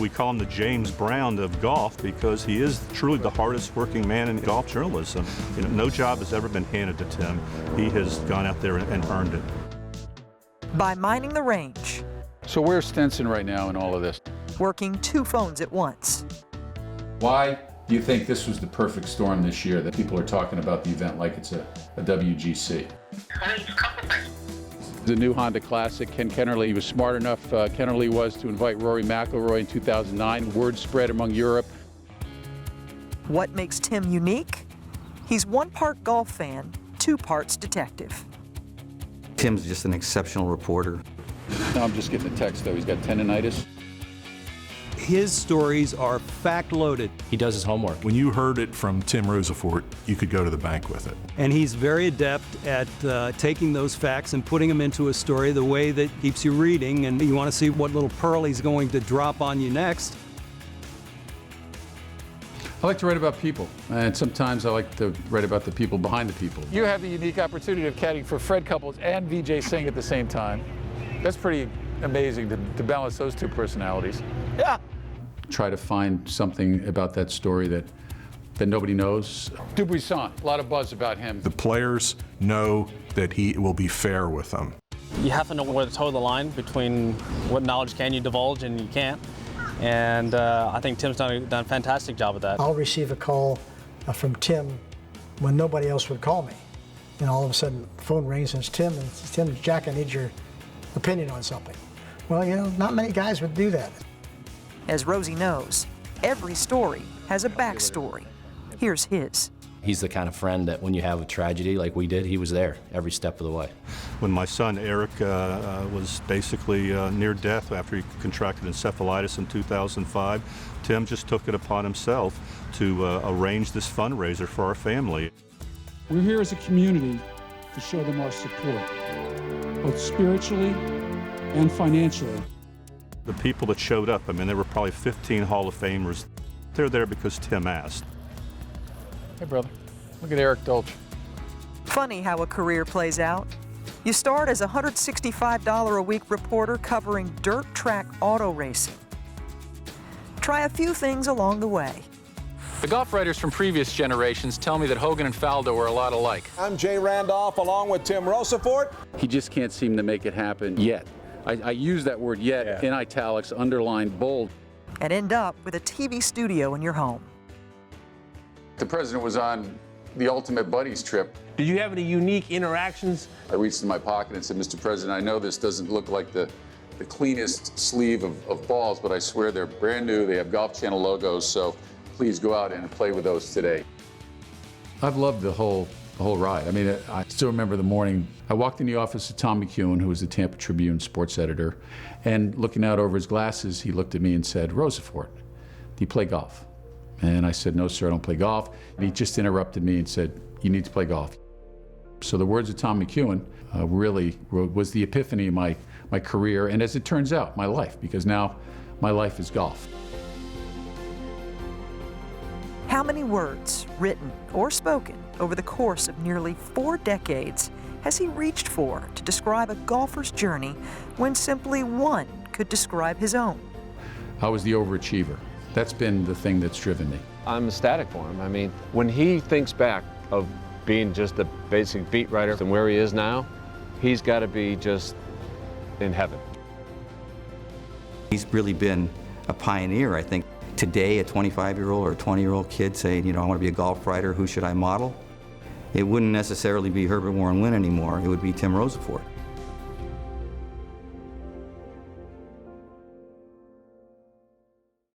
We call him the James Brown of golf because he is truly the hardest working man in golf journalism. You know, no job has ever been handed to Tim. He has gone out there and earned it. By minding the range. So where's Stenson right now in all of this? Working 2 phones at once. Why do you think this was the perfect storm this year, that people are talking about the event like it's a WGC? A couple things. The new Honda Classic, Ken Kennerly, he was smart enough, Kennerly was, to invite Rory McIlroy in 2009. Word spread among Europe. What makes Tim unique? He's 1 part golf fan, 2 parts detective. Tim's just an exceptional reporter. Now I'm just getting a text, though. He's got tendonitis. His stories are fact-loaded. He does his homework. When you heard it from Tim Rosaforte, you could go to the bank with it. And he's very adept at taking those facts and putting them into a story the way that keeps you reading, and you want to see what little pearl he's going to drop on you next. I like to write about people, and sometimes I like to write about the people behind the people. You have the unique opportunity of caddying for Fred Couples and Vijay Singh at the same time. That's pretty amazing to balance those 2 personalities. Yeah. Try to find something about that story that nobody knows. Dubuisson, a lot of buzz about him. The players know that he will be fair with them. You have to know where to toe the line between what knowledge can you divulge and you can't. And I think Tim's done a fantastic job of that. I'll receive a call from Tim when nobody else would call me. And all of a sudden, the phone rings and it's Tim, and it's Tim, Jack, I need your opinion on something. Well, you know, not many guys would do that. As Rosie knows, every story has a backstory. Here's his. He's the kind of friend that when you have a tragedy like we did, he was there every step of the way. When my son Eric was basically near death after he contracted encephalitis in 2005, Tim just took it upon himself to arrange this fundraiser for our family. We're here as a community to show them our support, both spiritually and financially. The people that showed up, I mean, there were probably 15 Hall of Famers. They're there because Tim asked. Hey, brother. Look at Eric Dolch. Funny how a career plays out. You start as a $165 a week reporter covering dirt track auto racing. Try a few things along the way. The golf writers from previous generations tell me that Hogan and Faldo were a lot alike. I'm Jay Randolph along with Tim Rosaforte. He just can't seem to make it happen yet. I use that word yet in italics, underlined, bold. And end up with a TV studio in your home. The president was on the Ultimate Buddies trip. Did you have any unique interactions? I reached in my pocket and said, Mr. President, I know this doesn't look like the cleanest sleeve of balls, but I swear they're brand new. They have Golf Channel logos, so please go out and play with those today. I've loved the whole ride. I mean, I still remember the morning. I walked in the office of Tom McEwen, who was the Tampa Tribune sports editor, and looking out over his glasses, he looked at me and said, Rosaforte, do you play golf? And I said, no, sir, I don't play golf. And he just interrupted me and said, you need to play golf. So the words of Tom McEwen really was the epiphany of my career, and as it turns out, my life, because now my life is golf. How many words, written or spoken, over the course of nearly 4 decades has he reached for to describe a golfer's journey when simply one could describe his own? I was the overachiever. That's been the thing that's driven me. I'm ecstatic for him. I mean, when he thinks back of being just a basic beat writer and where he is now, he's got to be just in heaven. He's really been a pioneer, I think. Today, a 25-year-old or a 20-year-old kid saying, you know, I want to be a golf writer, who should I model? It wouldn't necessarily be Herbert Warren Wynn anymore. It would be Tim Rosaforte.